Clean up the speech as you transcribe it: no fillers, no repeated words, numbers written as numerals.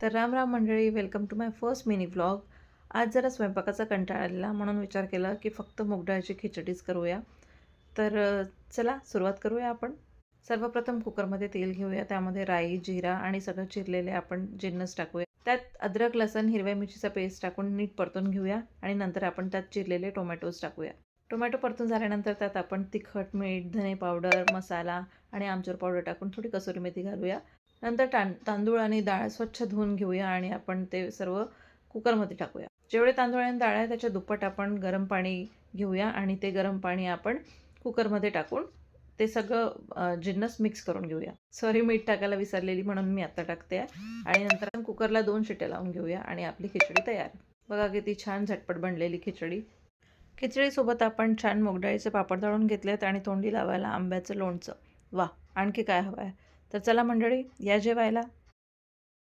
तर राम राम मंडळी, welcome to my first mini vlog. आज जरा स्वयंपाकाचा कंटाळा आलेला म्हणून विचार केला की फक्त मूग डाळीची खिचडीच करूया. तर चला सुरुवात करूया आपण. सर्वप्रथम कुकरमध्ये तेल घेऊया. त्यामध्ये राई, जिरा आणि सगळं चिरलेले आपण जिन्नस टाकूया. त्यात अद्रक, लसूण, हिरव्या मिरचीचा पेस्ट टाकून नीट परतून घेऊया आणि नंतर आपण त्यात चिरलेले टोमॅटोज टाकूया. टोमॅटो परतून झाल्यानंतर त्यात आपण तिखट, मीठ, धने पावडर, मसाला आणि आमचूर पावडर टाकून थोडी कसुरी मेथी घालूया. नंतर तांदूळ आणि डाळ स्वच्छ धुवून घेऊया आणि आपण ते सर्व कुकरमध्ये टाकूया. जेवढे तांदूळ आणि डाळ आहे त्याच्या दुप्पट आपण गरम पाणी घेऊया आणि ते गरम पाणी आपण कुकरमध्ये टाकून ते सगळं जिन्नस मिक्स करून घेऊया. सॉरी, मीठ टाकायला विसरलेली म्हणून मी आता टाकते आणि नंतर आपण कुकरला 2 शिट्ट्या लावून घेऊया आणि आपली खिचडी तयार. बघा किती छान झटपट बनलेली खिचडी. खिचडीसोबत आपण छान मूग डाळीचे पापड तळून घेतलेत आणि तोंडी लावायला आंब्याचं लोणचं. वाह! आणखी काय हवं आहे? तर चला मंडळी, या जेवायला.